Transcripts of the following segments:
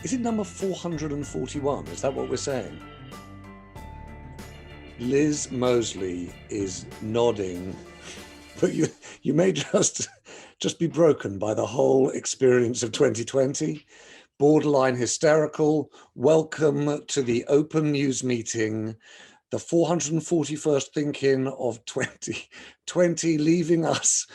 Is it number 441? Is that what we're saying? Liz Mosley is nodding, but you may just be broken by the whole experience of 2020. Borderline hysterical. Welcome to the Open News meeting, the 441st think-in of 2020, leaving us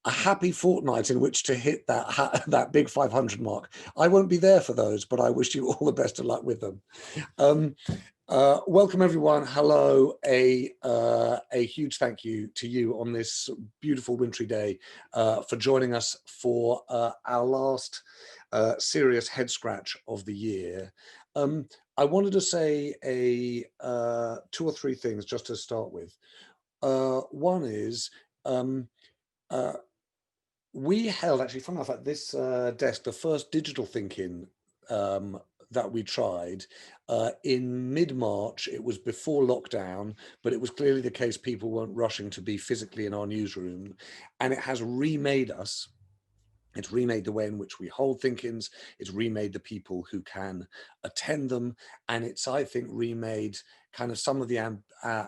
a happy fortnight in which to hit that big 500 mark. I won't be there for those, but I wish you all the best of luck with them. Welcome everyone. Hello. A huge thank you to you on this beautiful wintry day for joining us for our last serious head scratch of the year. I wanted to say two or three things just to start with. One is we held, actually, funny enough, at this desk, the first digital thinking that we tried in mid-March. It was before lockdown, but it was clearly the case people weren't rushing to be physically in our newsroom, and it has remade us. It's remade the way in which we hold think-ins, it's remade the people who can attend them, and it's, I think, remade kind of some of the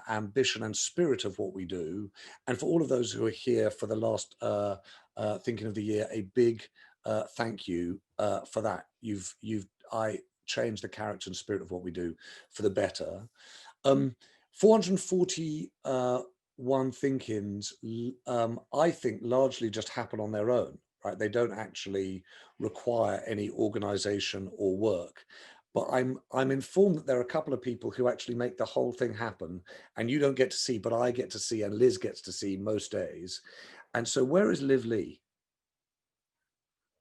ambition and spirit of what we do. And for all of those who are here for the last thinking of the year, a big thank you for that. I changed the character and spirit of what we do for the better. 441 think-ins, I think, largely just happen on their own. Right? They don't actually require any organization or work. But I'm informed that there are a couple of people who actually make the whole thing happen, and you don't get to see, but I get to see, and Liz gets to see most days. And so where is Liv Lee?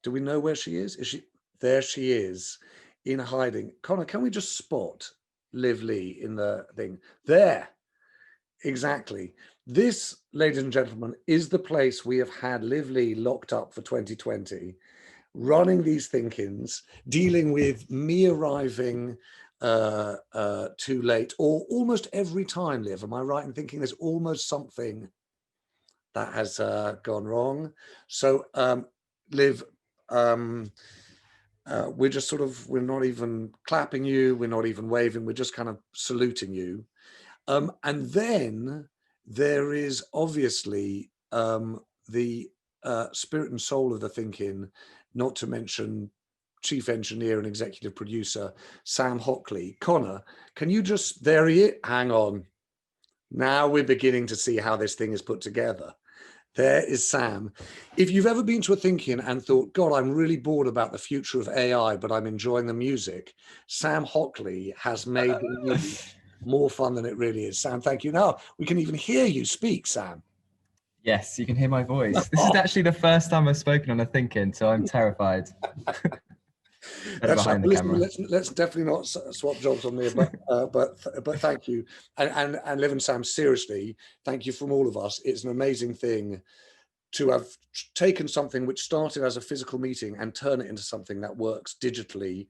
Do we know where she is? Is she there? She is in hiding. Connor, can we just spot Liv Lee in the thing? There, exactly. This, ladies and gentlemen, is the place we have had Liv Lee locked up for 2020, running these think-ins, dealing with me arriving too late, or almost every time, Liv. Am I right in thinking there's almost something that has gone wrong? So, Liv, we're just sort of, we're not even clapping you, we're not even waving, we're just kind of saluting you. And then there is obviously the spirit and soul of the thinking, not to mention chief engineer and executive producer, Sam Hockley. Connor, can you just, there he is, hang on. Now we're beginning to see how this thing is put together. There is Sam. If you've ever been to a think-in and thought, God, I'm really bored about the future of AI, but I'm enjoying the music, Sam Hockley has made the music more fun than it really is. Sam, thank you. Now we can even hear you speak, Sam. Yes, you can hear my voice. This is actually the first time I've spoken on a think-in, so I'm terrified. That's right. Let's definitely not swap jobs on me, but thank you. And Liv and Sam, seriously, thank you from all of us. It's an amazing thing to have taken something which started as a physical meeting and turn it into something that works digitally.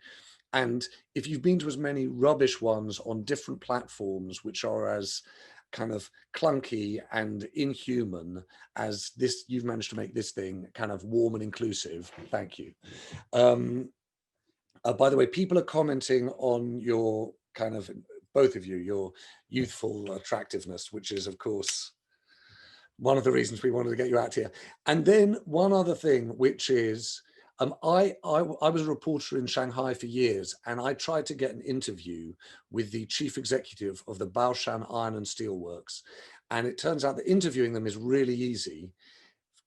And if you've been to as many rubbish ones on different platforms, which are as kind of clunky and inhuman as this, you've managed to make this thing kind of warm and inclusive. Thank you. By the way, people are commenting on your kind of, both of you, your youthful attractiveness, which is, of course, one of the reasons we wanted to get you out here. And then one other thing, which is, I was a reporter in Shanghai for years, and I tried to get an interview with the chief executive of the Baoshan Iron and Steel Works. And it turns out that interviewing them is really easy.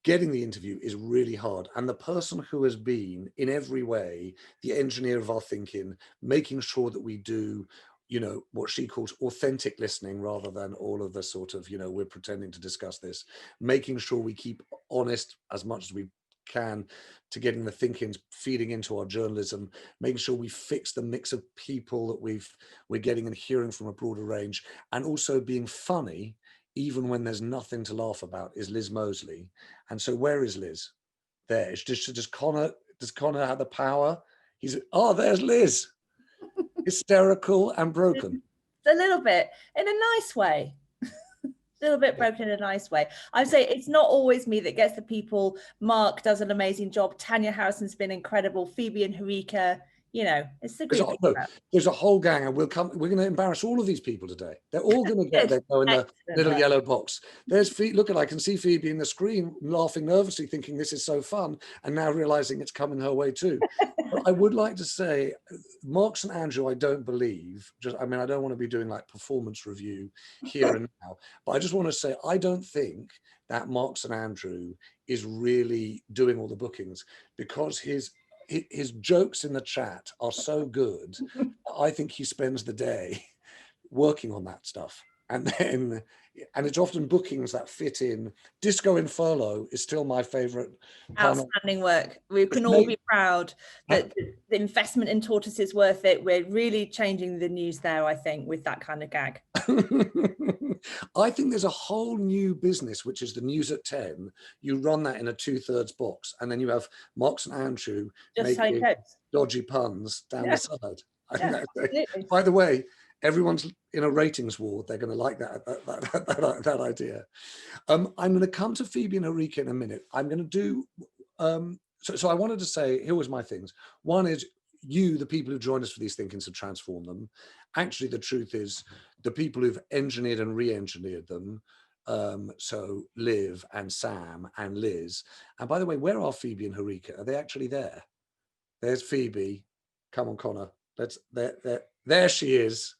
Getting the interview is really hard. And the person who has been, in every way, the engineer of our thinking, making sure that we do, you know, what she calls authentic listening rather than all of the sort of, you know, we're pretending to discuss this, making sure we keep honest as much as we can to getting the thinkings feeding into our journalism, making sure we fix the mix of people that we're getting and hearing from a broader range, and also being funny even when there's nothing to laugh about, is Liz Mosley. And so where is Liz? There. Does Connor have the power? There's Liz. Hysterical and broken. A little bit, in a nice way. A little bit broken in a nice way. I'd say it's not always me that gets the people. Mark does an amazing job. Tanya Harrison's been incredible. Phoebe and Harika, you know, it's the There's group. no, there's a whole gang, and we're going to embarrass all of these people today. They're all going to get there, go in the Excellent little work. yellow box. There's look at, I can see Phoebe in the screen laughing nervously, thinking this is so fun, and now realizing it's coming her way too. But I would like to say, Marks and Andrew, I don't believe, I mean, I don't want to be doing like performance review here and now, but I just want to say, I don't think that Marks and Andrew is really doing all the bookings, because his jokes in the chat are so good. I think he spends the day working on that stuff, and it's often bookings that fit in. Disco in Furlough is still my favorite. Outstanding work. We can all be proud that the investment in Tortoise is worth it. We're really changing the news there, I think, with that kind of gag. I think there's a whole new business, which is the news at 10. You run that in a 2/3 box, and then you have Marks and Andrew Just making dodgy puns down the side. I think that's, by the way, everyone's in a ratings war. They're going to like that idea. I'm going to come to Phoebe and Eureka in a minute. I'm going to do, so I wanted to say, here was my things. One is, you, the people who joined us for these thinkings, have transformed them. Actually, the truth is, the people who've engineered and re-engineered them, so Liv and Sam and Liz. And by the way, where are Phoebe and Eureka? Are they actually there? There's Phoebe. Come on, Connor. There she is.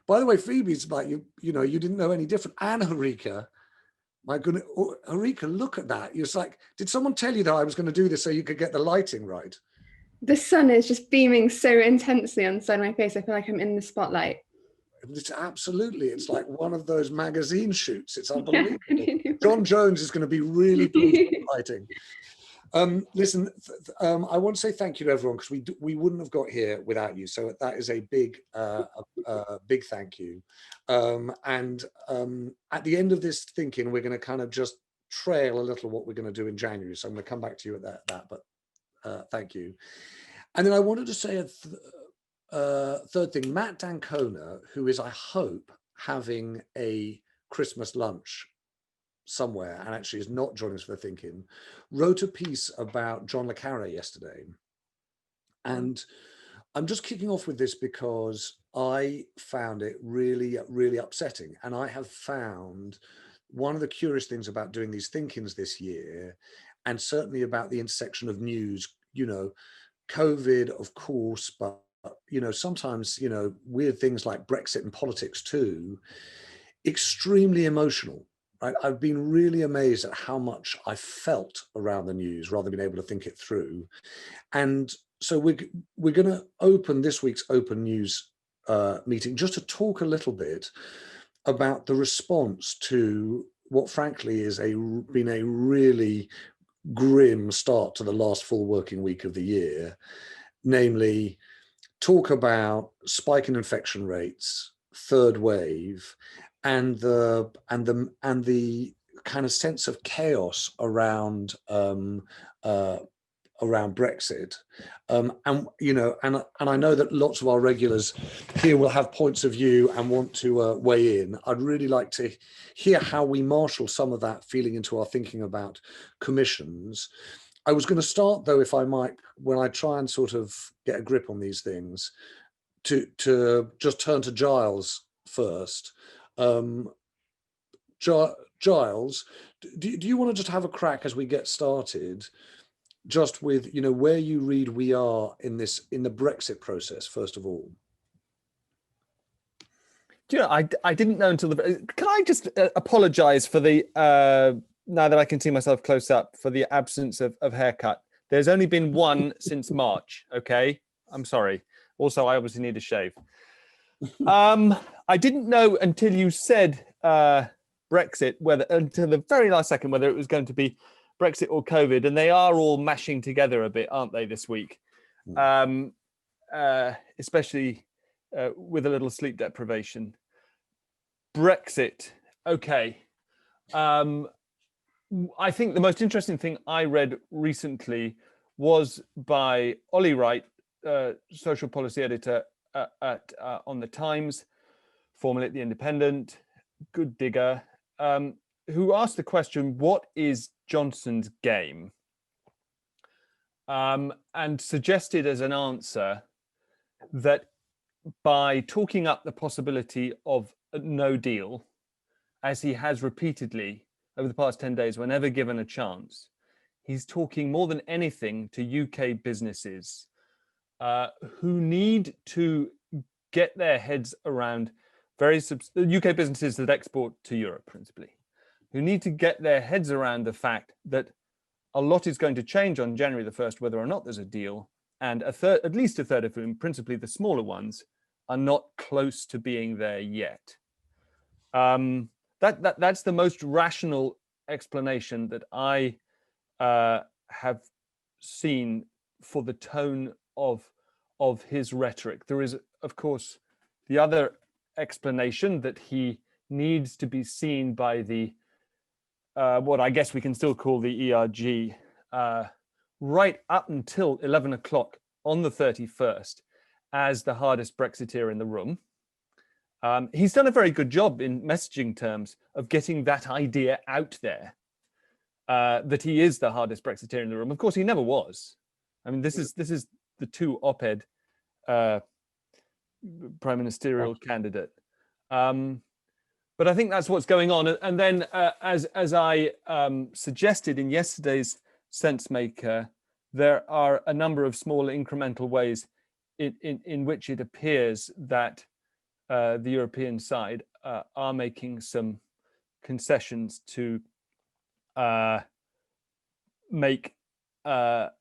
By the way, Phoebe's like, you know, you didn't know any different. And Eureka, my goodness, Eureka, look at that. You're like, did someone tell you that I was going to do this so you could get the lighting right? The sun is just beaming so intensely on the side of my face. I feel like I'm in the spotlight. It's absolutely, it's like one of those magazine shoots. It's unbelievable. Yeah. John Jones is going to be really pleased with lighting. Listen, I want to say thank you to everyone, because we wouldn't have got here without you. So that is a big, big thank you. And at the end of this thinking, we're going to kind of just trail a little what we're going to do in January. So I'm going to come back to you at that, but thank you. And then I wanted to say a third thing. Matt Dancona, who is, I hope, having a Christmas lunch somewhere and actually is not joining us for the thinking, wrote a piece about John le Carré yesterday. And I'm just kicking off with this because I found it really, really upsetting. And I have found one of the curious things about doing these thinkings this year, and certainly about the intersection of news, you know, COVID, of course, but, you know, sometimes, you know, weird things like Brexit and politics too, extremely emotional. Right? I've been really amazed at how much I felt around the news rather than being able to think it through. And so we're going to open this week's Open News meeting just to talk a little bit about the response to what frankly is been a really grim start to the last full working week of the year, namely talk about spiking infection rates, third wave, and the kind of sense of chaos around Brexit, and you know, and I know that lots of our regulars here will have points of view and want to weigh in. I'd really like to hear how we marshal some of that feeling into our thinking about commissions. I was going to start, though, if I might, when I try and sort of get a grip on these things, to just turn to Giles first. Giles, do you want to just have a crack as we get started, just with, you know, where you read we are in the Brexit process, first of all? Do you know, I didn't know until the. Can I just apologise for the now that I can see myself close up, for the absence of haircut? There's only been one since March. Okay, I'm sorry. Also, I obviously need a shave. I didn't know until you said Brexit, whether until the very last second, whether it was going to be Brexit or COVID, and they are all mashing together a bit, aren't they, this week? Especially with a little sleep deprivation. Brexit, okay. I think the most interesting thing I read recently was by Ollie Wright, social policy editor on the Times, formerly at the Independent, good digger, who asked the question, what is Johnson's game? And suggested as an answer that by talking up the possibility of a no deal, as he has repeatedly over the past 10 days, whenever given a chance, he's talking more than anything to UK businesses who need to get their heads around UK businesses that export to Europe principally, who need to get their heads around the fact that a lot is going to change on January the 1st, whether or not there's a deal, and at least a third of whom, principally the smaller ones, are not close to being there yet. That's the most rational explanation that I have seen for the tone of his rhetoric. There is, of course, the other explanation that he needs to be seen by the what I guess we can still call the ERG right up until 11 o'clock on the 31st as the hardest Brexiteer in the room. He's done a very good job in messaging terms of getting that idea out there, that he is the hardest Brexiteer in the room. Of course, he never was. I mean, this is the two op-ed prime ministerial candidate. But I think that's what's going on. And then, as I suggested in yesterday's Sense Maker, there are a number of small incremental ways in which it appears that the European side are making some concessions to make a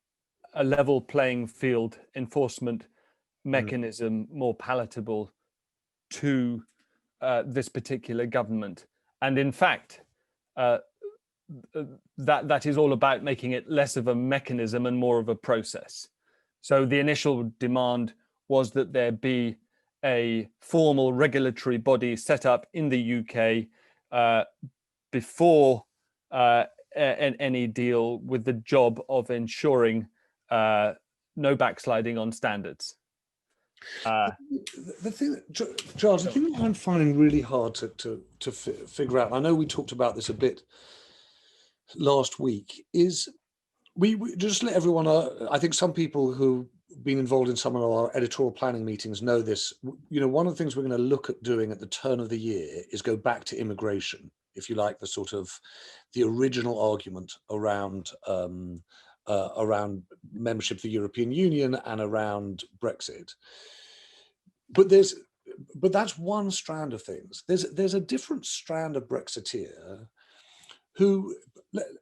level playing field enforcement mechanism more palatable to this particular government. And in fact, that is all about making it less of a mechanism and more of a process. So the initial demand was that there be a formal regulatory body set up in the UK before any deal, with the job of ensuring no backsliding on standards. The thing, Giles, the thing that I'm finding really hard to figure out, I know we talked about this a bit last week, is we just let everyone know. I think some people who've been involved in some of our editorial planning meetings know this. You know, one of the things we're going to look at doing at the turn of the year is go back to immigration, if you like, the original argument around around membership of the European Union and around Brexit. But that's one strand of things. There's a different strand of Brexiteer who,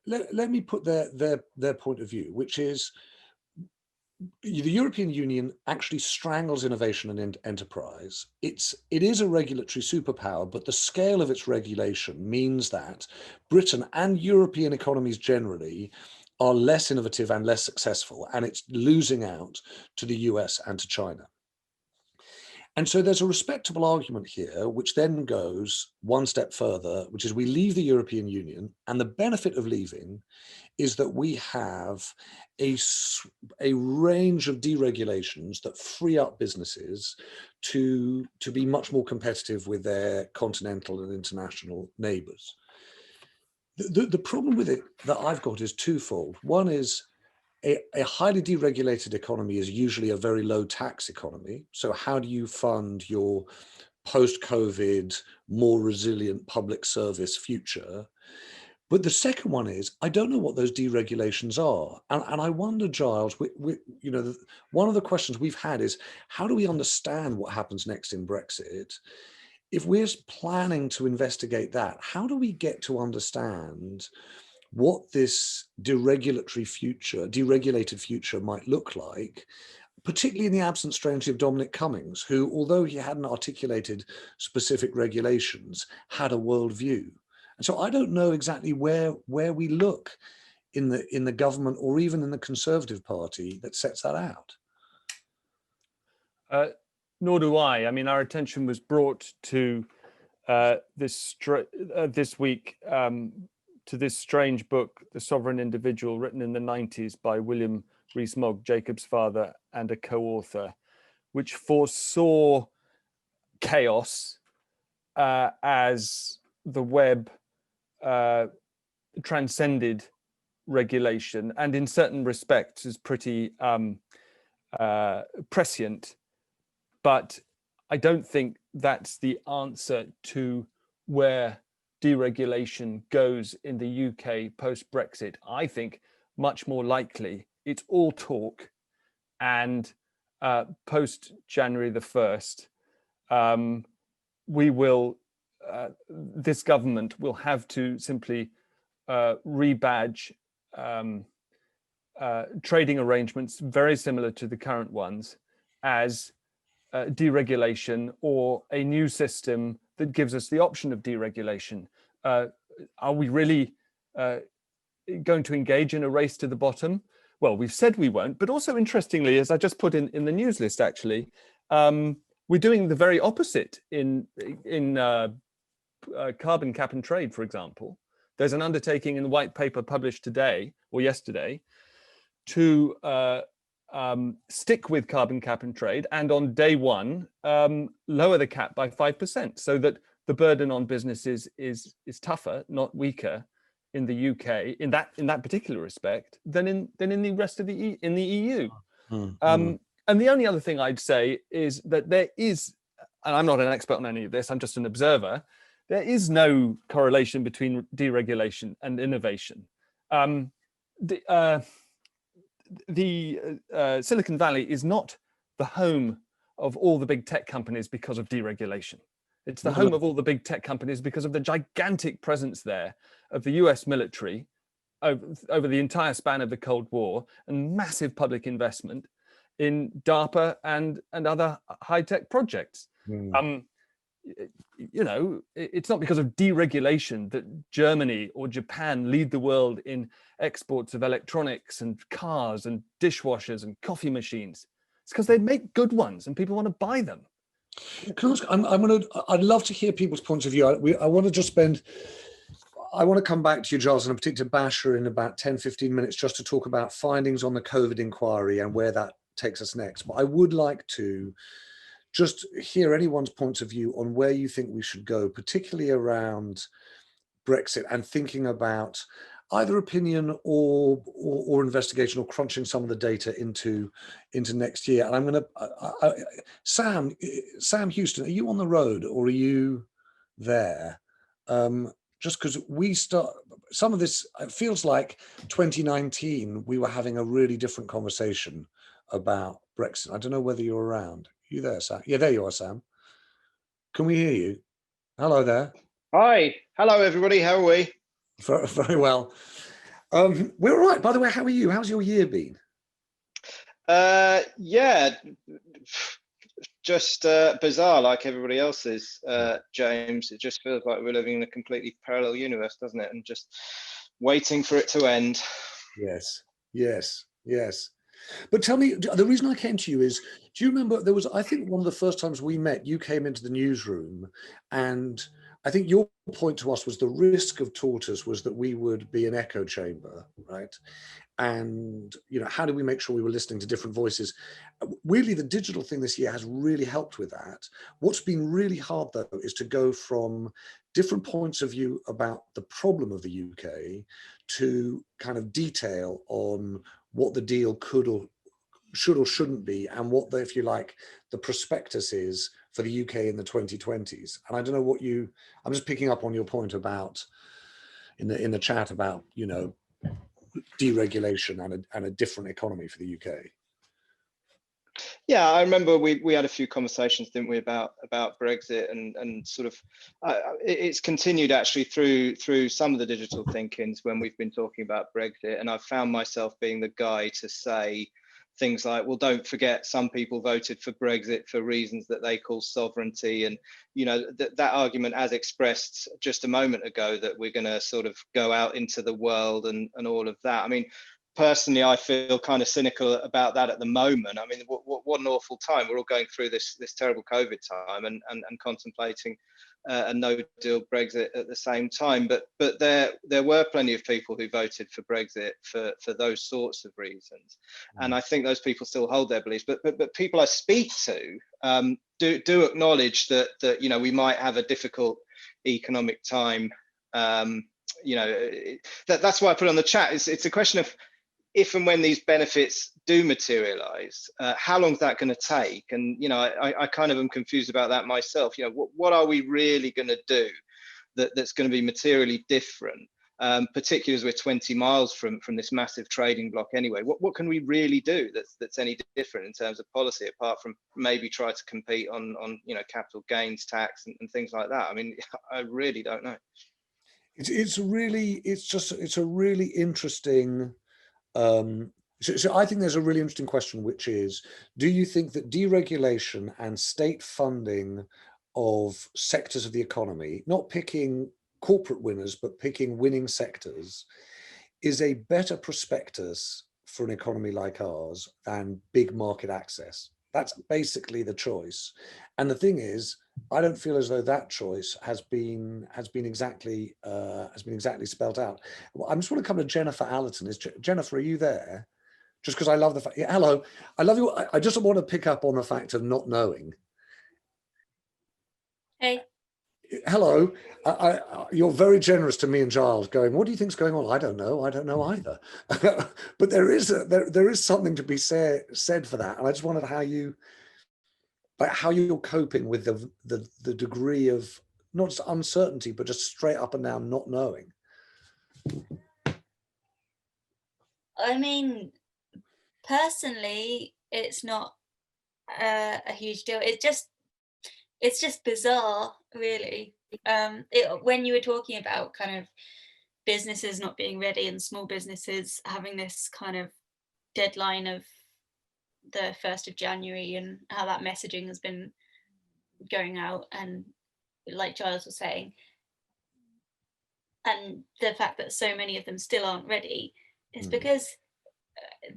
let me put their point of view, which is the European Union actually strangles innovation and enterprise. It is a regulatory superpower, but the scale of its regulation means that Britain and European economies generally are less innovative and less successful, and it's losing out to the US and to China. And so there's a respectable argument here, which then goes one step further, which is we leave the European Union, and the benefit of leaving is that we have a range of deregulations that free up businesses to be much more competitive with their continental and international neighbors. The problem with it that I've got is twofold. One is a highly deregulated economy is usually a very low tax economy. So how do you fund your post-COVID, more resilient public service future? But the second one is, I don't know what those deregulations are. And I wonder, Giles, you know, one of the questions we've had is, how do we understand what happens next in Brexit? If we're planning to investigate that, how do we get to understand what this deregulated future might look like, particularly in the absence, strangely, of Dominic Cummings, who, although he hadn't articulated specific regulations, had a worldview. And so I don't know exactly where we look in the government or even in the Conservative Party that sets that out. Nor do I. I mean, our attention was brought to this week to this strange book, The Sovereign Individual, written in the 90s by William Rees-Mogg, Jacob's father and a co-author, which foresaw chaos as the web transcended regulation, and in certain respects is pretty prescient But I don't think that's the answer to where deregulation goes in the UK post-Brexit. I think much more likely it's all talk, and post-January the 1st, we will, this government will have to simply rebadge trading arrangements very similar to the current ones as deregulation, or a new system that gives us the option of deregulation. Are we really going to engage in a race to the bottom? Well, we've said we won't, but also interestingly, as I just put in the news list, actually, we're doing the very opposite in carbon cap and trade, for example. There's an undertaking in the white paper published today or yesterday to stick with carbon cap and trade, and on day one, lower the cap by 5%, so that the burden on businesses is tougher, not weaker, in the UK in that particular respect than in the rest of the EU. And the only other thing I'd say is that there is, and I'm not an expert on any of this, I'm just an observer, there is no correlation between deregulation and innovation. Silicon Valley is not the home of all the big tech companies because of deregulation. It's the home of all the big tech companies because of the gigantic presence there of the US military over the entire span of the Cold War, and massive public investment in DARPA and other high-tech projects. You know, it's not because of deregulation that Germany or Japan lead the world in exports of electronics and cars and dishwashers and coffee machines. It's because they make good ones and people want to buy them. Can I ask, I'd love to hear people's points of view. I want to come back to you, Giles, and in particular Baoshan, in about 10, 15 minutes, just to talk about findings on the COVID inquiry and where that takes us next. But I would like to just hear anyone's points of view on where you think we should go, particularly around Brexit, and thinking about either opinion or investigation, or crunching some of the data into next year. And I'm going to, Sam Houston, are you on the road or are you there? Just because we start, some of this, it feels like 2019, we were having a really different conversation about Brexit. I don't know whether you're around. Are you there, Sam? Yeah, there you are, Sam. Can we hear you? Hello there. Hi. Hello, everybody. How are we? Very well. We're all right. By the way, how are you? How's your year been? Yeah, just bizarre like everybody else's, James. It just feels like we're living in a completely parallel universe, doesn't it? And just waiting for it to end. Yes, yes, yes. But tell me, the reason I came to you is, do you remember there was, I think one of the first times we met, you came into the newsroom, and I think your point to us was the risk of Tortoise was that we would be an echo chamber, right? And, you know, how do we make sure we were listening to different voices? Weirdly, the digital thing this year has really helped with that. What's been really hard, though, is to go from different points of view about the problem of the UK to kind of detail on what the deal could or should or shouldn't be, and what the, if you like, the prospectus is for the UK in the 2020s. And I don't know what you, I'm just picking up on your point about in the chat about, you know, deregulation and a different economy for the UK. Yeah, I remember we had a few conversations, didn't we, about Brexit, and sort of it's continued actually through some of the digital thinkings when we've been talking about Brexit, and I've found myself being the guy to say things like, well, don't forget some people voted for Brexit for reasons that they call sovereignty, and you know that argument as expressed just a moment ago, that we're going to sort of go out into the world and all of that. I mean, personally, I feel kind of cynical about that at the moment. I mean, what an awful time. We're all going through this terrible COVID time and contemplating a no-deal Brexit at the same time. But there were plenty of people who voted for Brexit for those sorts of reasons, and I think those people still hold their beliefs. But people I speak to do acknowledge that you know, we might have a difficult economic time. You know, that's why I put it on the chat. It's a question of, if and when these benefits do materialize, how long is that going to take? And, you know, I kind of am confused about that myself. You know, what are we really going to do that's going to be materially different, particularly as we're 20 miles from this massive trading block anyway? What can we really do that's any different in terms of policy, apart from maybe try to compete on you know, capital gains tax and things like that? I mean, I really don't know. It's a really interesting. So I think there's a really interesting question, which is, do you think that deregulation and state funding of sectors of the economy, not picking corporate winners, but picking winning sectors, is a better prospectus for an economy like ours than big market access? That's basically the choice. And the thing is, I don't feel as though that choice has been exactly spelled out. Well, I just want to come to Jennifer Allerton. Jennifer, are you there? Just because I love the fact. Yeah, hello, I love you. I just want to pick up on the fact of not knowing. Hey. Hello, you're very generous to me and Giles, going, what do you think's going on? I don't know either. But there is something to be said for that, and I just wondered how you're coping with the degree of not just uncertainty, but just straight up and down not knowing. I mean, personally, it's not a huge deal. It's just bizarre, really. When you were talking about kind of businesses not being ready and small businesses having this kind of deadline of the 1st of January and how that messaging has been going out, and like Giles was saying, and the fact that so many of them still aren't ready is because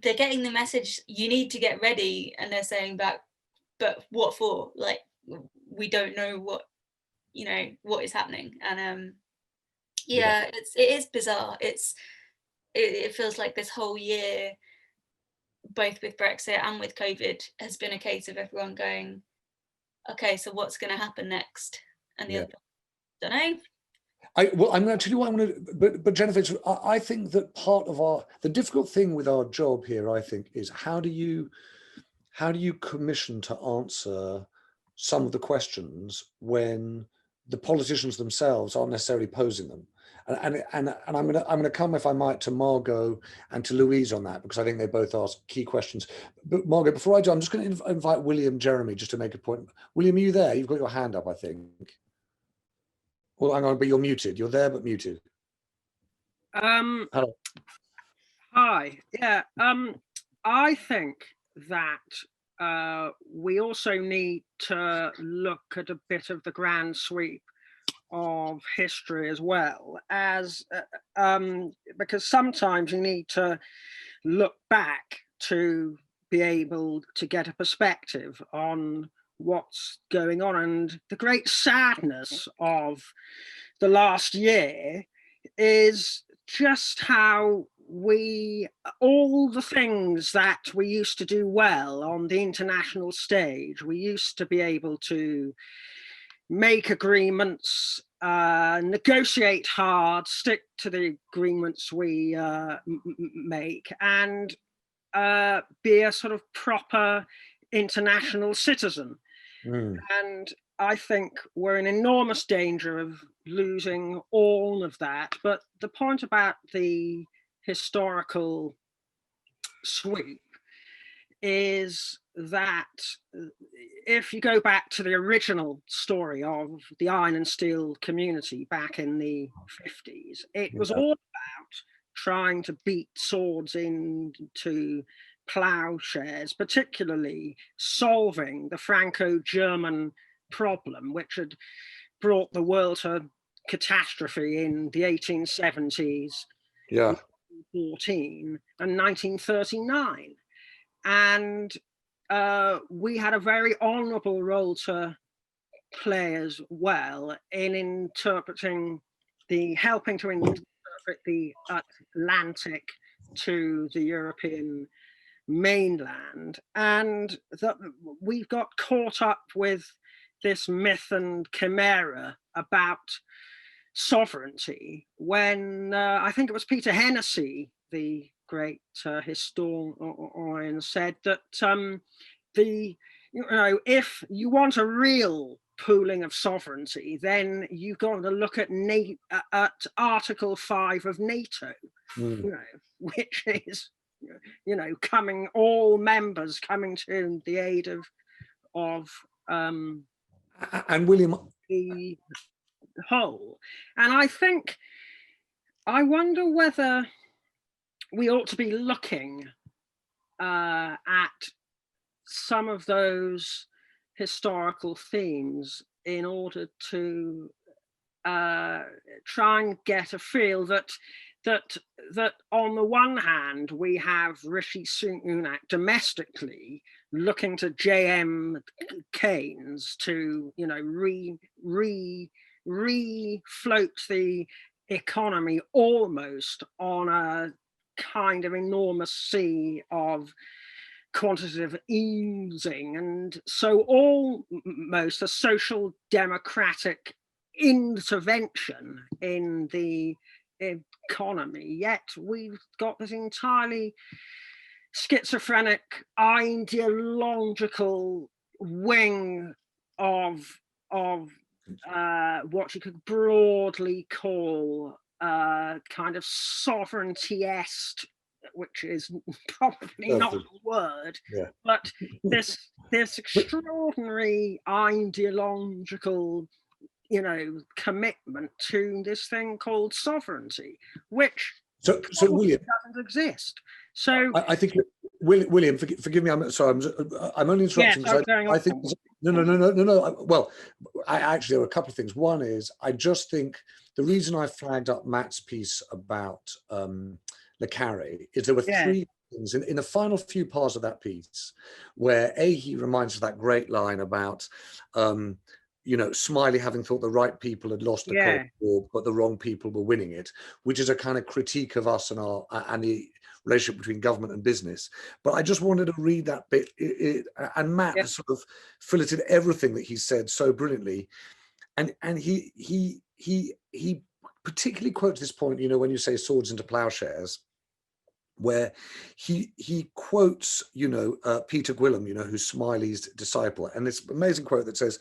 they're getting the message, you need to get ready, and they're saying back, but what for? Like, we don't know what is happening. And it is bizarre. It feels like this whole year, both with Brexit and with COVID, has been a case of everyone going, okay, so what's going to happen next? And the other, don't know. I'm going to tell you what I'm going to, but Jennifer, I think that part of the difficult thing with our job here, I think, is how do you commission to answer some of the questions when the politicians themselves aren't necessarily posing them? And I'm going to come, if I might, to Margot and to Louise on that, because I think they both ask key questions. But Margot, before I do, I'm just going to invite William Jeremy just to make a point. William, are you there? You've got your hand up, I think. Well, hang on, but you're muted. You're there, but muted. Hello. Hi. Yeah. I think that we also need to look at a bit of the grand sweep of history as well, as because sometimes you need to look back to be able to get a perspective on what's going on. And the great sadness of the last year is just how all the things that we used to do well on the international stage, we used to be able to make agreements, negotiate hard, stick to the agreements we make, and be a sort of proper international citizen. And I think we're in enormous danger of losing all of that. But the point about the historical sweep is that if you go back to the original story of the iron and steel community back in the 50s, it was all about trying to beat swords into plowshares, particularly solving the Franco-German problem, which had brought the world to catastrophe in the 1870s, 1914 and 1939. And we had a very honourable role to play as well in helping to interpret the Atlantic to the European mainland. And that we've got caught up with this myth and chimera about sovereignty when I think it was Peter Hennessy, the great historian said that if you want a real pooling of sovereignty, then you've got to look at Article 5 of NATO, which is, coming, all members coming to the aid of and William, the whole. And I wonder whether we ought to be looking at some of those historical themes in order to try and get a feel that on the one hand we have Rishi Sunak domestically looking to JM Keynes to re-float the economy almost on a kind of enormous sea of quantitative easing, and so almost a social democratic intervention in the economy, yet we've got this entirely schizophrenic ideological wing of what you could broadly call kind of sovereignty-esque, which is probably not the word, but this extraordinary ideological, commitment to this thing called sovereignty, which so William doesn't exist. So I think William, forgive me. I'm sorry. I'm only interrupting because I think no. Well, actually there are a couple of things. One is I just think the reason I flagged up Matt's piece about Le Carré is there were three things in the final few parts of that piece where he reminds us of that great line about Smiley having thought the right people had lost the Cold War, but the wrong people were winning it, which is a kind of critique of us and the relationship between government and business. But I just wanted to read that bit, and Matt has sort of filleted everything that he said so brilliantly, and he particularly quotes this point, when you say swords into plowshares, where he quotes, Peter Gwilym, who's Smiley's disciple, and this amazing quote that says,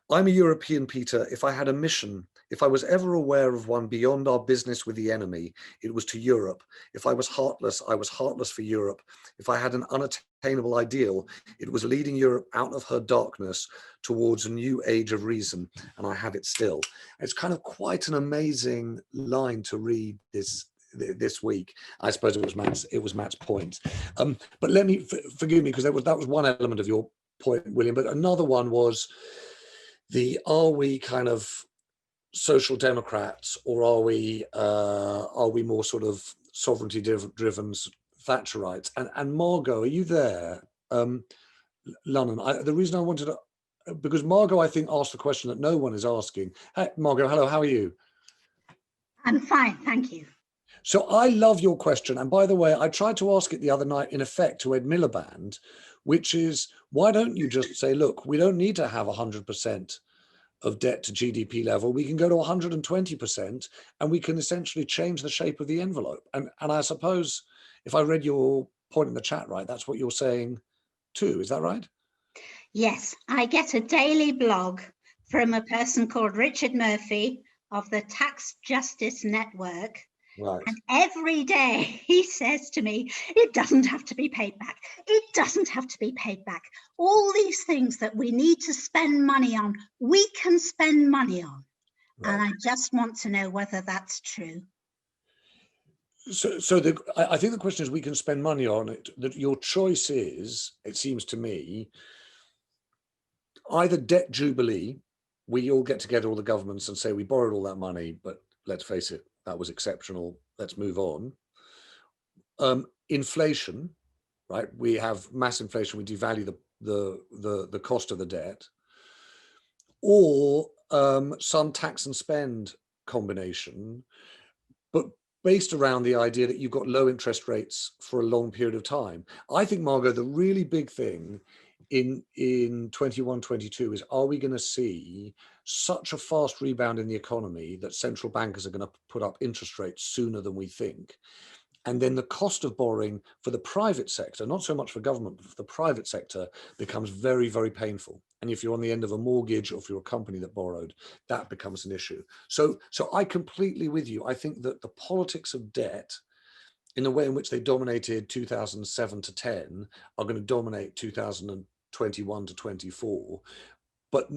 "I'm a European, Peter. If I had a mission, if I was ever aware of one beyond our business with the enemy, it was to Europe. If I was heartless for Europe. If I had an unattainable ideal, it was leading Europe out of her darkness towards a new age of reason, and I have it still." It's kind of quite an amazing line to read this week. I suppose it was Matt's point. But let me forgive me, because that was one element of your point, William. But another one was are we kind of social democrats, or are we more sort of sovereignty driven Thatcherites? And Margot, are you there? London. The reason I wanted to, because Margot, I think, asked the question that no one is asking. Hey, Margot, hello, how are you? I'm fine, thank you. So I love your question. And by the way, I tried to ask it the other night, in effect, to Ed Miliband, which is, why don't you just say, look, we don't need to have 100% of debt to GDP level. We can go to 120%, and we can essentially change the shape of the envelope. And I suppose, if I read your point in the chat right, that's what you're saying too. Is that right? Yes, I get a daily blog from a person called Richard Murphy of the Tax Justice Network. Right. And every day he says to me, it doesn't have to be paid back. It doesn't have to be paid back. All these things that we need to spend money on, we can spend money on. Right. And I just want to know whether that's true. So I think the question is, we can spend money on it. That your choice is, it seems to me, either debt jubilee, we all get together, all the governments, and say we borrowed all that money, but let's face it, that was exceptional, let's move on. Inflation, right? We have mass inflation, we devalue the cost of the debt, or some tax and spend combination, but based around the idea that you've got low interest rates for a long period of time. I think, Margot, the really big thing in 21-22 is, are we going to see such a fast rebound in the economy that central bankers are going to put up interest rates sooner than we think? And then the cost of borrowing for the private sector, not so much for government, but for the private sector, becomes very, very painful. And if you're on the end of a mortgage, or if you're a company that borrowed, that becomes an issue. So I completely with you. I think that the politics of debt, in the way in which they dominated 2007 to 10, are going to dominate 2021 to 24, but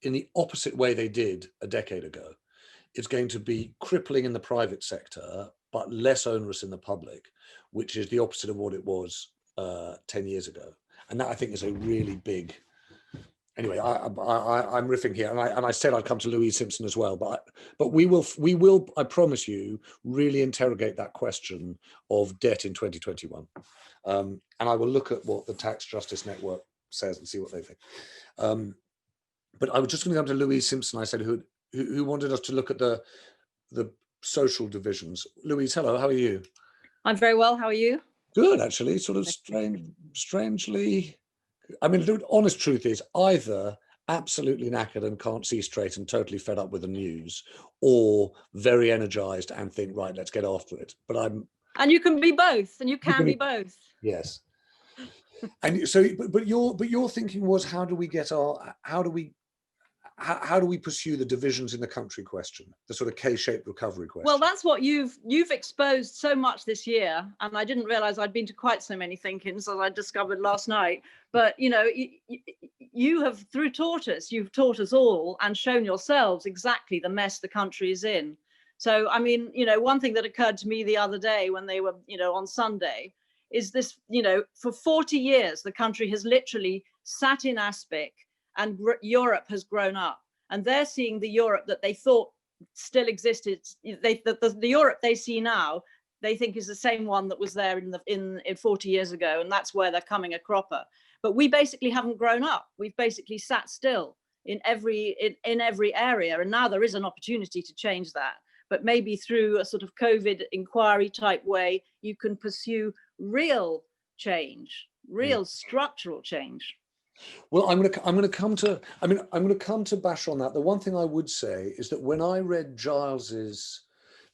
in the opposite way they did a decade ago. It's going to be crippling in the private sector, but less onerous in the public, which is the opposite of what it was 10 years ago. And that, I think, is a really big. Anyway, I'm riffing here, and I said I'd come to Louise Simpson as well, but we will, I promise you, really interrogate that question of debt in 2021, and I will look at what the Tax Justice Network says and see what they think. But I was just going to come to Louise Simpson. I said who wanted us to look at the social divisions. Louise, hello, how are you? I'm very well. How are you? Good, actually. Sort of strangely. I mean, the honest truth is either absolutely knackered and can't see straight and totally fed up with the news, or very energized and think, right, let's get after it. But and you can be both, and you can be both. Yes. And so, but your thinking was, how do we pursue the divisions in the country question, the sort of K-shaped recovery question? Well, that's what you've exposed so much this year, and I didn't realize I'd been to quite so many think-ins, as I discovered last night. But you know, you have, through Tortoise, you've taught us all and shown yourselves exactly the mess the country is in. So, I mean, you know, one thing that occurred to me the other day when they were, you know, on Sunday, is this, you know, for 40 years the country has literally sat in aspic, and Europe has grown up, and they're seeing the Europe that they thought still existed. The Europe they see now, they think is the same one that was there in 40 years ago, and that's where they're coming a cropper. But we basically haven't grown up. We've basically sat still in every area, and now there is an opportunity to change that. But maybe through a sort of COVID inquiry type way, you can pursue real change, real structural change. Well, I'm going to come to Bash on that. The one thing I would say is that when I read Giles's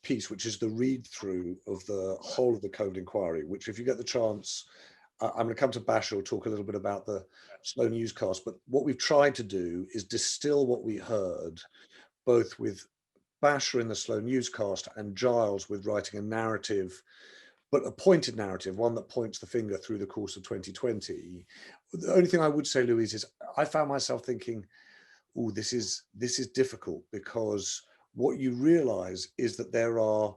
piece, which is the read through of the whole of the COVID inquiry, which, if you get the chance, I'm going to come to Bash. We'll talk a little bit about the slow newscast. But what we've tried to do is distill what we heard, both with Basher in the slow newscast and Giles with writing a narrative, but a pointed narrative, one that points the finger through the course of 2020. The only thing I would say, Louise, is I found myself thinking, oh, this is difficult, because what you realize is that there are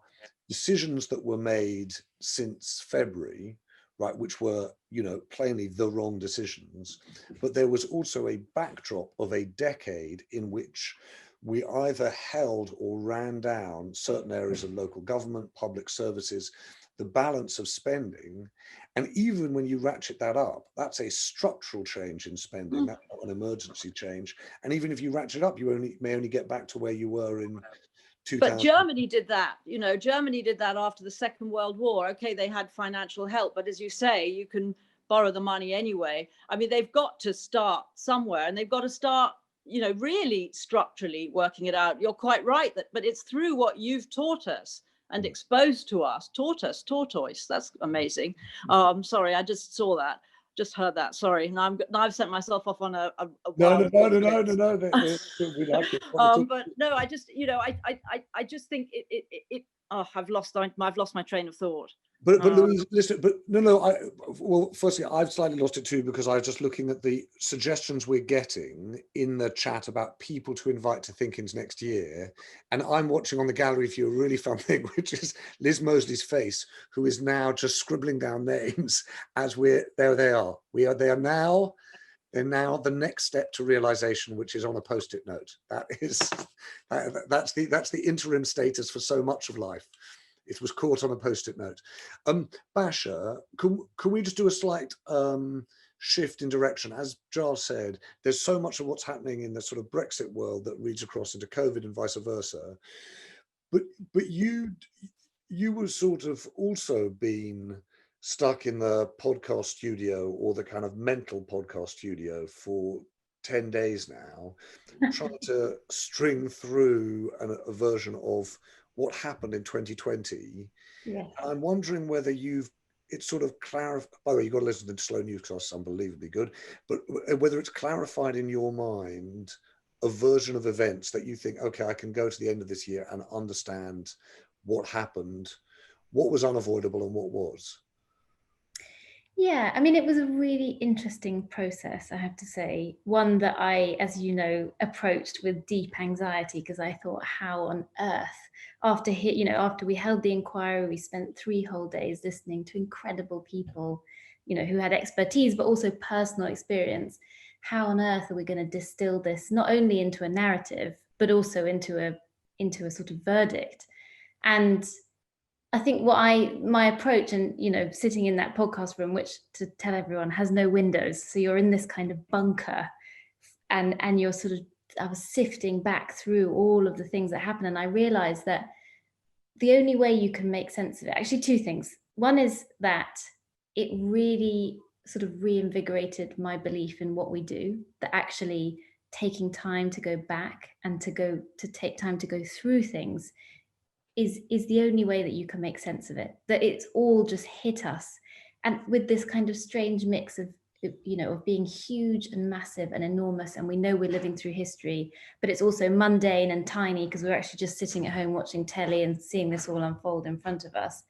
decisions that were made since February, right, which were, you know, plainly the wrong decisions. But there was also a backdrop of a decade in which we either held or ran down certain areas of local government, public services, the balance of spending. And even when you ratchet that up, that's a structural change in spending, that's not an emergency change. And even if you ratchet up, you may only get back to where you were in 2000. But Germany did that, you know, Germany did that after the Second World War. Okay, they had financial help, but as you say, you can borrow the money anyway. I mean, they've got to start somewhere, and they've got to start, you know, really structurally working it out. You're quite right, but it's through what you've taught us and exposed to us. Tortoise, that's amazing. Sorry, I just saw that, just heard that, sorry. Now I've sent myself off on a No. We like it. But no, I just, you know, I just think it I've lost my train of thought. But Louise, listen, but well, firstly, I've slightly lost it too, because I was just looking at the suggestions we're getting in the chat about people to invite to think-ins next year. And I'm watching on the gallery view a really fun thing, which is Liz Mosley's face, who is now just scribbling down names as there they are. They're now the next step to realization, which is on a post-it note. That's the interim status for so much of life. It was caught on a post-it note. Basha, can we just do a slight shift in direction? As Giles said, there's so much of what's happening in the sort of Brexit world that reads across into COVID and vice versa. But you were sort of also been stuck in the podcast studio, or the kind of mental podcast studio, for 10 days now, trying to string through a version of what happened in 2020. Yeah. I'm wondering whether it's sort of clarified. By the way, you've got to listen to the slow news because it's unbelievably good, but whether it's clarified in your mind a version of events that you think, okay, I can go to the end of this year and understand what happened, what was unavoidable and what was. Yeah, I mean, it was a really interesting process, I have to say. One that I, as you know, approached with deep anxiety because I thought, how on earth, after we held the inquiry, we spent 3 whole days listening to incredible people, who had expertise, but also personal experience. How on earth are we going to distill this not only into a narrative, but also into a sort of verdict? And I think my approach, and sitting in that podcast room, which, to tell everyone, has no windows, so you're in this kind of bunker, and you're sort of, I was sifting back through all of the things that happened, and I realized that the only way you can make sense of it, actually 2 things. One is that it really sort of reinvigorated my belief in what we do, that actually taking time to go back and to take time to go through things is the only way that you can make sense of it, that it's all just hit us. And with this kind of strange mix of being huge and massive and enormous, and we know we're living through history, but it's also mundane and tiny because we're actually just sitting at home watching telly and seeing this all unfold in front of us.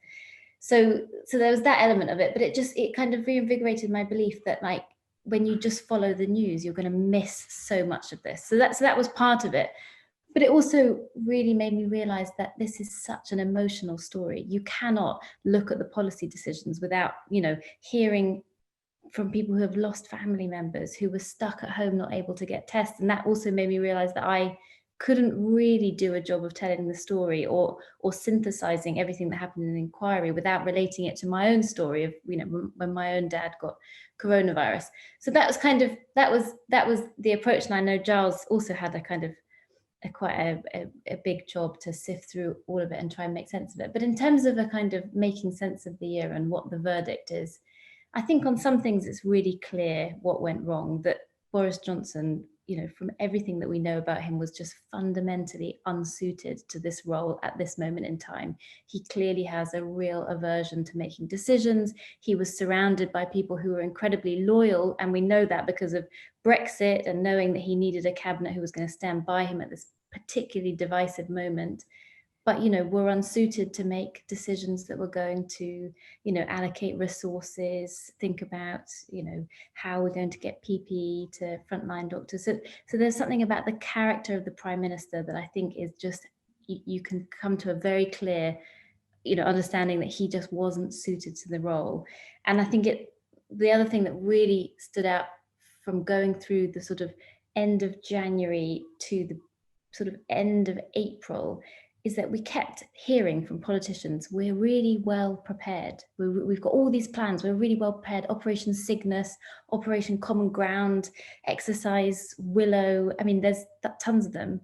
So there was that element of it, but it kind of reinvigorated my belief that, like, when you just follow the news, you're going to miss so much of this. So that was part of it. But it also really made me realize that this is such an emotional story. You cannot look at the policy decisions without, hearing from people who have lost family members, who were stuck at home, not able to get tests. And that also made me realize that I couldn't really do a job of telling the story or synthesizing everything that happened in the inquiry without relating it to my own story of, when my own dad got coronavirus. So that was the approach. And I know Giles also had a kind of quite a big job to sift through all of it and try and make sense of it. But in terms of a kind of making sense of the year and what the verdict is, I think on some things it's really clear what went wrong, that Boris Johnson, from everything that we know about him, was just fundamentally unsuited to this role at this moment in time. He clearly has a real aversion to making decisions. He was surrounded by people who were incredibly loyal, and we know that because of Brexit and knowing that he needed a cabinet who was going to stand by him at this particularly divisive moment, but were unsuited to make decisions that were going to allocate resources, think about how we're going to get PPE to frontline doctors. So there's something about the character of the Prime Minister that I think is just, you can come to a very clear understanding that he just wasn't suited to the role. And I think the other thing that really stood out from going through the sort of end of January to the sort of end of April is that we kept hearing from politicians, we're really well prepared. We've got all these plans, we're really well prepared. Operation Cygnus, Operation Common Ground, Exercise Willow. I mean, there's tons of them.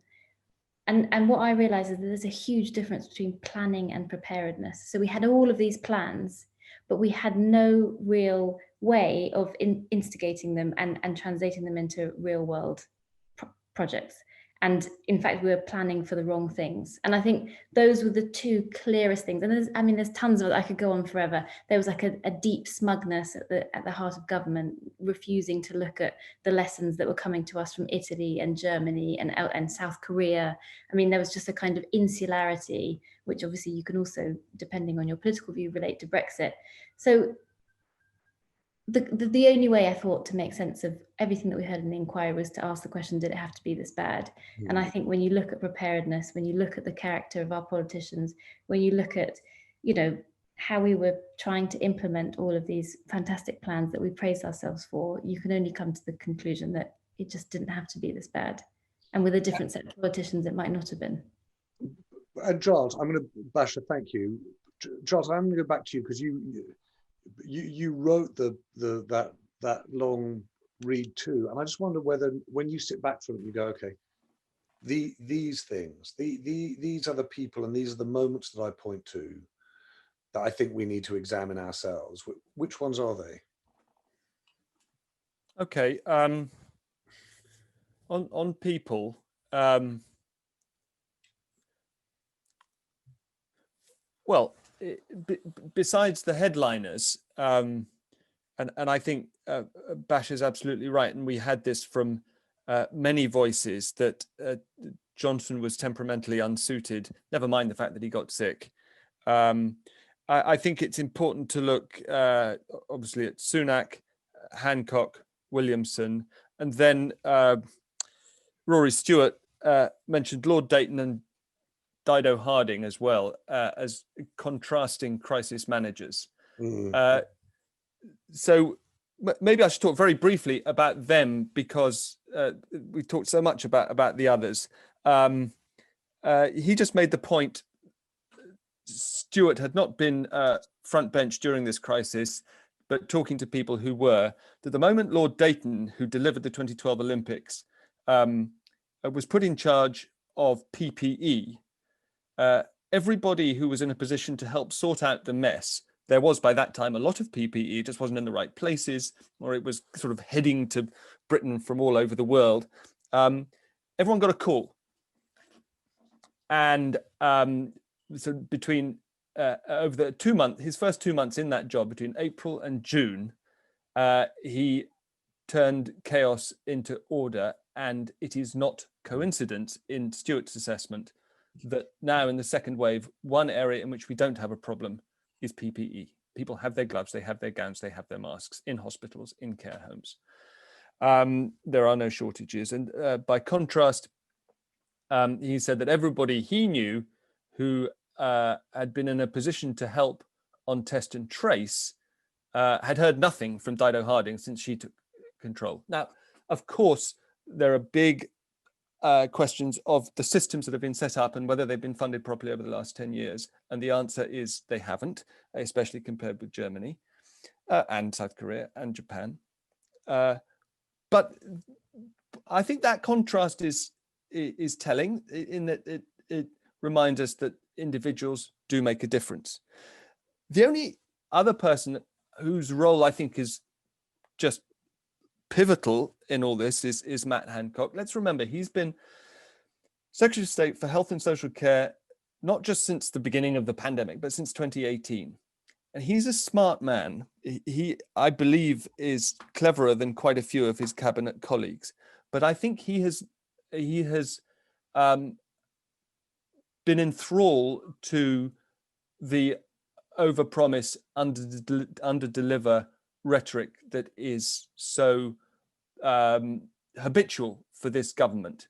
And what I realized is that there's a huge difference between planning and preparedness. So we had all of these plans, but we had no real way of instigating them and translating them into real world projects. And in fact, we were planning for the wrong things. And I think those were the 2 clearest things. And there's tons of it. I could go on forever. There was like a deep smugness at the heart of government, refusing to look at the lessons that were coming to us from Italy and Germany and South Korea. I mean, there was just a kind of insularity, which obviously you can also, depending on your political view, relate to Brexit. So the only way I thought to make sense of everything that we heard in the inquiry was to ask the question, did it have to be this bad? And I think when you look at preparedness, when you look at the character of our politicians, when you look at, how we were trying to implement all of these fantastic plans that we praise ourselves for, you can only come to the conclusion that it just didn't have to be this bad. And with a different set of politicians, it might not have been. Giles, I'm going to, Basha, thank you. Giles, I'm going to go back to you because you wrote that long read too, and I just wonder whether when you sit back from it, you go, okay, these things, these are the people and these are the moments that I point to that I think we need to examine ourselves. Which ones are they? Okay, on people, Well, besides the headliners, and I think Bash is absolutely right, and we had this from many voices that Johnson was temperamentally unsuited, never mind the fact that he got sick. I think it's important to look obviously at Sunak, Hancock, Williamson, and then Rory Stewart mentioned Lord Dayton and Dido Harding as well as contrasting crisis managers. So maybe I should talk very briefly about them, because we talked so much about the others. He just made the point, Stewart had not been front bench during this crisis, but talking to people who were, that the moment Lord Dayton, who delivered the 2012 Olympics, was put in charge of PPE, everybody who was in a position to help sort out the mess, there was by that time a lot of PPE, it just wasn't in the right places, or it was sort of heading to Britain from all over the world. Everyone got a call. And so between over the 2 months, his first 2 months in that job, between April and June, he turned chaos into order. And it is not coincidence, in Stewart's assessment, that now in the second wave, one area in which we don't have a problem is PPE. People have their gloves, they have their gowns, they have their masks in hospitals, in care homes. There are no shortages. And by contrast, he said that everybody he knew who had been in a position to help on test and trace had heard nothing from Dido Harding since she took control. Now, of course, there are big questions of the systems that have been set up and whether they've been funded properly over the last 10 years. And the answer is they haven't, especially compared with Germany and South Korea and Japan. But I think that contrast is telling, in that it reminds us that individuals do make a difference. The only other person whose role I think is just pivotal in all this is Matt Hancock. Let's remember, he's been Secretary of State for Health and Social Care, not just since the beginning of the pandemic, but since 2018. And he's a smart man. He, I believe, is cleverer than quite a few of his cabinet colleagues. But I think he has been enthralled to the overpromise, underdeliver rhetoric that is so habitual for this government.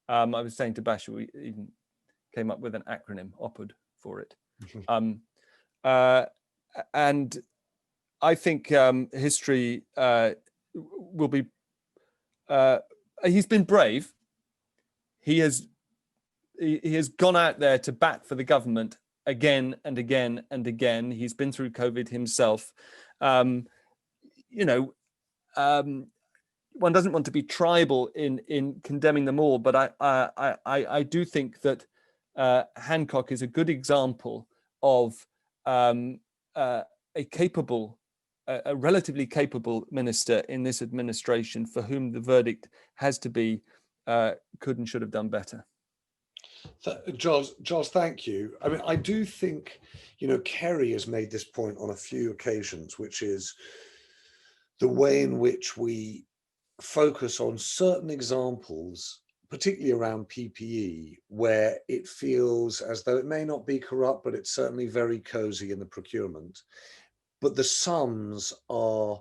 I was saying to Bash, we even came up with an acronym, OPUD, for it. And I think history will be, he's been brave. He has gone out there to bat for the government again and again and again. He's been through COVID himself. One doesn't want to be tribal in condemning them all, but I do think that Hancock is a good example of a relatively capable minister in this administration for whom the verdict has to be could and should have done better. Giles, thank you. I mean, I do think, Kerry has made this point on a few occasions, which is the way in which we focus on certain examples, particularly around PPE, where it feels as though it may not be corrupt, but it's certainly very cozy in the procurement. But the sums are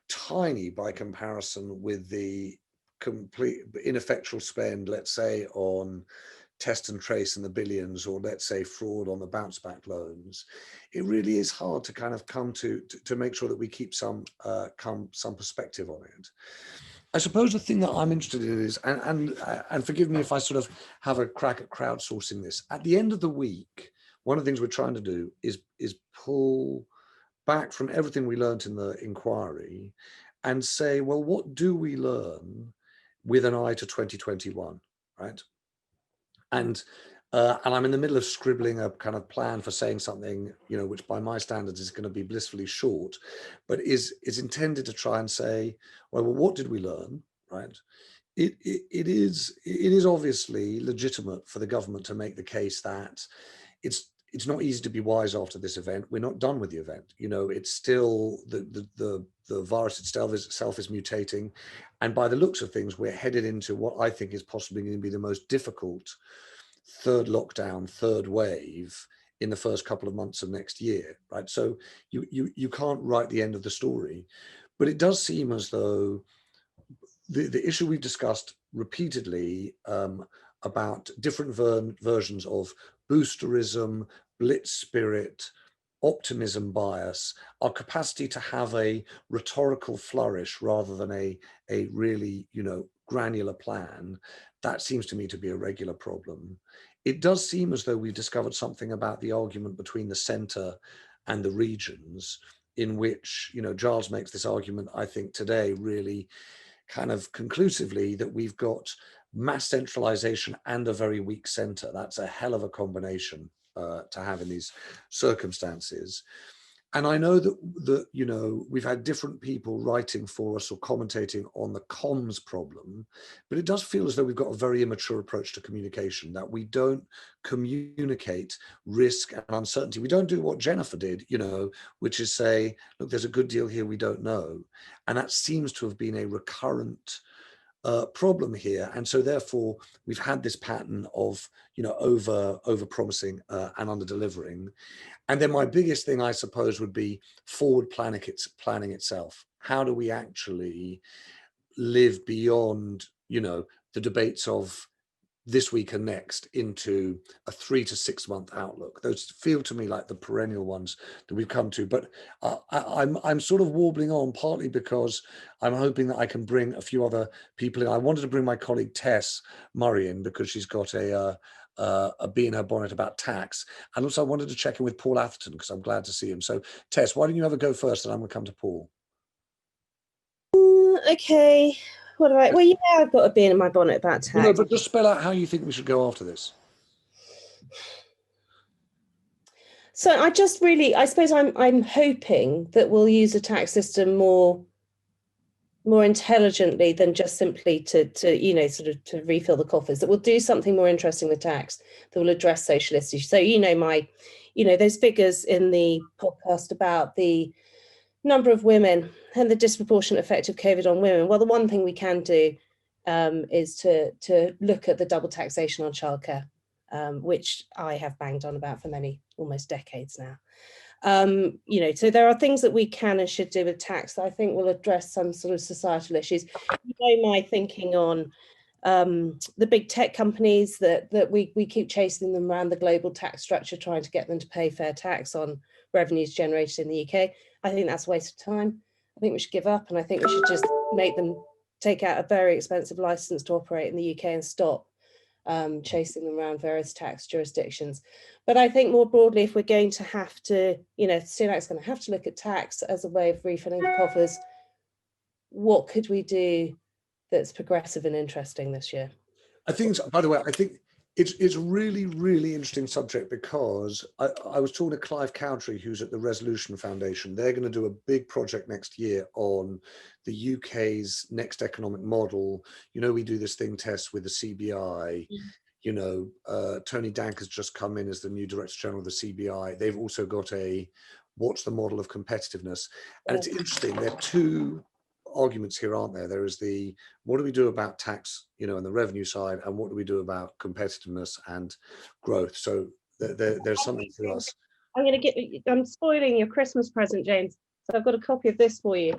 tiny by comparison with the complete ineffectual spend, let's say, on test and trace in the billions, or let's say fraud on the bounce back loans. It really is hard to kind of come to make sure that we keep some perspective on it. I suppose the thing that I'm interested in is, and forgive me if I sort of have a crack at crowdsourcing this, at the end of the week, one of the things we're trying to do is pull back from everything we learned in the inquiry and say, well, what do we learn with an eye to 2021, right? And I'm in the middle of scribbling a kind of plan for saying something, which by my standards is going to be blissfully short, but is intended to try and say, well, what did we learn, right? It is obviously legitimate for the government to make the case that it's not easy to be wise after this event. We're not done with the event. You know, it's still the virus itself is mutating, and by the looks of things, we're headed into what I think is possibly going to be the most difficult third lockdown, third wave in the first couple of months of next year, right? So you can't write the end of the story, but it does seem as though the issue we've discussed repeatedly about different versions of boosterism, blitz spirit, optimism bias, our capacity to have a rhetorical flourish rather than a really, you know, granular plan, that seems to me to be a regular problem. It does seem as though we've discovered something about the argument between the center and the regions, in which, you know, Giles makes this argument, I think today, really kind of conclusively, that we've got mass centralization and a very weak center. That's a hell of a combination to have in these circumstances. And I know that you know, we've had different people writing for us or commentating on the comms problem, but it does feel as though we've got a very immature approach to communication, that we don't communicate risk and uncertainty. We don't do what Jennifer did, you know, which is say, look, there's a good deal here we don't know. And that seems to have been a recurrent problem here, and so therefore we've had this pattern of, you know, over promising and under delivering. And then my biggest thing, I suppose, would be forward planning itself. How do we actually live beyond, you know, the debates of this week and next into a 3 to 6 month outlook? Those feel to me like the perennial ones that we've come to. But I'm sort of warbling on, partly because I'm hoping that I can bring a few other people in. I wanted to bring my colleague Tess Murray in because she's got a bee in her bonnet about tax, and also I wanted to check in with Paul Atherton because I'm glad to see him. So Tess, why don't you ever go first, and I'm going to come to Paul. Okay. What do I? Well, yeah, I've got a bee in my bonnet about tax. No, but just spell out how you think we should go after this. So I just really, I suppose I'm hoping that we'll use a tax system more intelligently than just simply to you know, sort of to refill the coffers, that we'll do something more interesting with tax, that will address social issues. So, you know, those figures in the podcast about the number of women and the disproportionate effect of COVID on women. Well, the one thing we can do is to look at the double taxation on childcare, which I have banged on about for almost decades now. You know, so there are things that we can and should do with tax that I think will address some sort of societal issues. You know, my thinking on the big tech companies, that we keep chasing them around the global tax structure, trying to get them to pay fair tax on revenues generated in the UK. I think that's a waste of time. I think we should give up, and I think we should just make them take out a very expensive license to operate in the UK and stop chasing them around various tax jurisdictions. But I think more broadly, if we're going to have to, you know, CNAC's going to have to look at tax as a way of refilling the coffers, what could we do that's progressive and interesting this year? I think, by the way, I think it's really, really interesting subject, because I was talking to Clive Cowdrey, who's at the Resolution Foundation. They're going to do a big project next year on the UK's next economic model. You know, we do this thing, Tess, with the CBI. You know, Tony Dank has just come in as the new Director General of the CBI. They've also got a what's the model of competitiveness? And it's interesting, there are two arguments here, aren't there? There is the, what do we do about tax, you know, on the revenue side, and what do we do about competitiveness and growth? So there's something for us. I'm spoiling your Christmas present, James. So I've got a copy of this for you.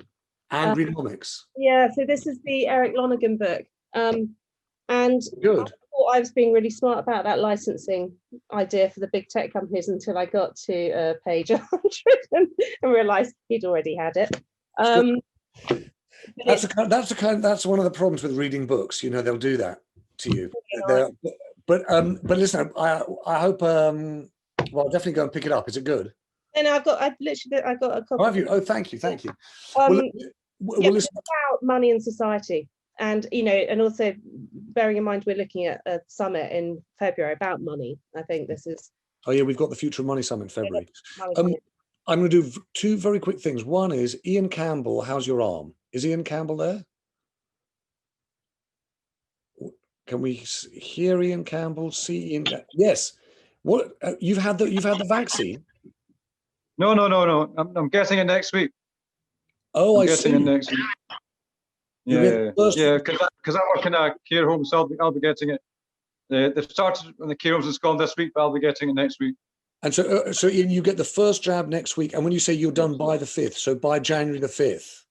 And Greeneconomics. Yeah, so this is the Eric Lonergan book. And good. I thought I was being really smart about that licensing idea for the big tech companies until I got to page 100 and realized he'd already had it. That's one of the problems with reading books. You know, they'll do that to you. But listen, I hope. Well, I'll definitely go and pick it up. Is it good? And I got a copy. Oh, have you? Oh, thank you. Yeah, Well, it's about money and society, and you know, and also bearing in mind we're looking at a summit in February about money. I think this is. Oh yeah, we've got the Future of Money Summit in February. I'm going to do two very quick things. One is Ian Campbell. How's your arm? Is Ian Campbell there? Can we hear Ian Campbell? See Ian? Yes, What you've had the vaccine? No. I'm getting it next week. Oh, I'm I getting see. it next week. You get the first- Yeah. Because I work in a care home, so I'll be getting it. They've started on the care homes in Scotland this week, but I'll be getting it next week. And so Ian, you get the first jab next week. And when you say you're done by the 5th, so by January the 5th.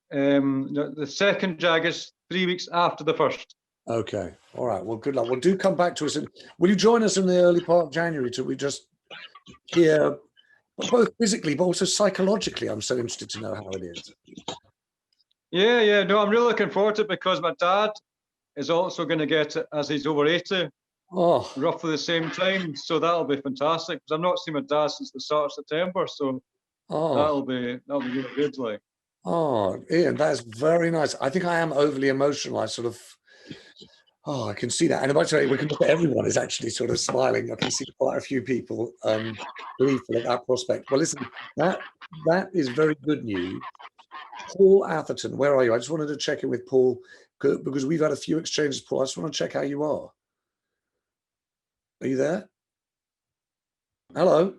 The second jab is 3 weeks after the first. Okay. All right. Well, good luck. Well, do come back to us. Will you join us in the early part of January till we just hear, both physically, but also psychologically? I'm so interested to know how it is. Yeah. No, I'm really looking forward to it because my dad is also going to get it as he's over 80. Oh, roughly the same time. So that'll be fantastic because I've not seen my dad since the start of September. So that'll be really good. Like. Oh, Ian, that's very nice. I think I am overly emotional. I sort of, I can see that. And by the way, we can look at everyone is actually sort of smiling. I can see quite a few people gleeful at that prospect. Well, listen, that is very good news. Paul Atherton, where are you? I just wanted to check in with Paul because we've had a few exchanges. Paul, I just want to check how you are. Are you there? Hello.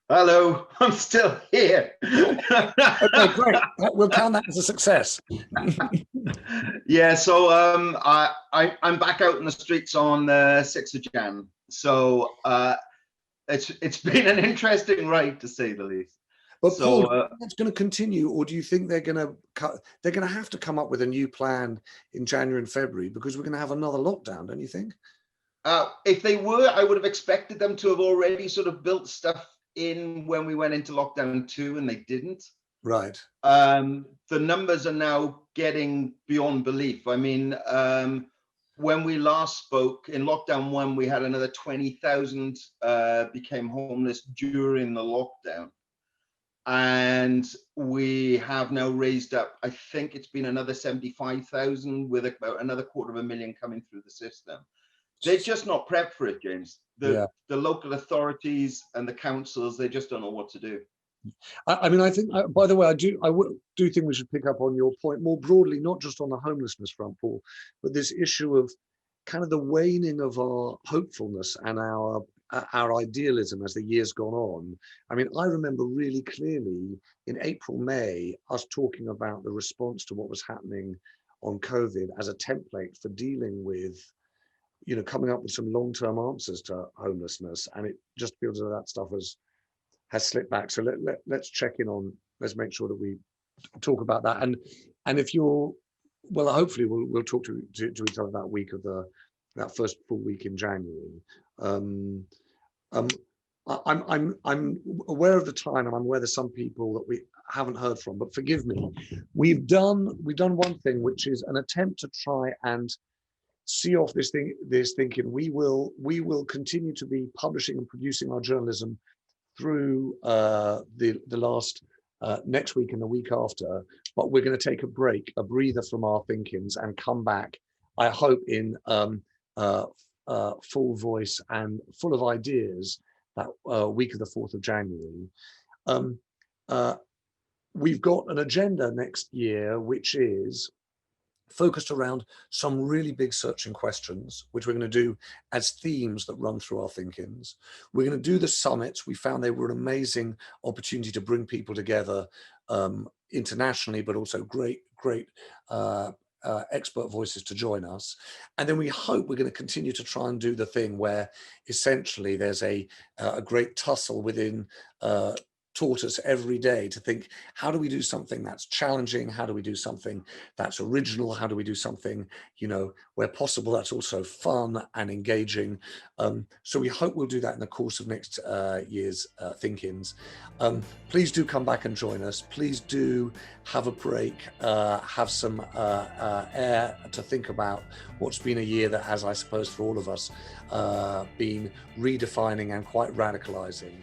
Hello, I'm still here. Okay, great. We'll count that as a success. Yeah, so I'm back out in the streets on 6th of Jan. So it's been an interesting ride, to say the least. But Paul, do you think that's going to continue, or do you think they're going to have to come up with a new plan in January and February because we're going to have another lockdown? Don't you think? If they were, I would have expected them to have already sort of built stuff in when we went into lockdown 2, and they didn't. Right. The numbers are now getting beyond belief. I mean, when we last spoke in lockdown 1, we had another 20,000 became homeless during the lockdown. And we have now raised up, I think it's been another 75,000 with about another 250,000 coming through the system. They're just not prepped for it, James. The local authorities and the councils, they just don't know what to do. I mean, I think, by the way, I do think we should pick up on your point more broadly, not just on the homelessness front, Paul, but this issue of kind of the waning of our hopefulness and our idealism as the years gone on. I mean, I remember really clearly in April, May, us talking about the response to what was happening on COVID as a template for dealing with, you know, coming up with some long-term answers to homelessness, and it just feels that that stuff has slipped back. So let's check in on. Let's make sure that we talk about that. And if you're, well, hopefully we'll talk to each other that week of that first full week in January. I'm aware of the time, and I'm aware there's some people that we haven't heard from. But forgive me, we've done one thing, which is an attempt to try and see off this thinking. We will continue to be publishing and producing our journalism through the last next week and the week after, but we're going to take a breather from our thinkings and come back, I hope, in full voice and full of ideas that week of the 4th of January. We've got an agenda next year which is focused around some really big searching questions, which we're going to do as themes that run through our thinkings. We're going to do the summits. We found they were an amazing opportunity to bring people together internationally, but also great expert voices to join us. And then we hope we're going to continue to try and do the thing where essentially there's a great tussle within Tortoise every day to think, how do we do something that's challenging? How do we do something that's original? How do we do something, you know, where possible, that's also fun and engaging? So we hope we'll do that in the course of next year's thinkings. Please do come back and join us. Please do have a break, have some air to think about what's been a year that has, I suppose, for all of us, been redefining and quite radicalizing.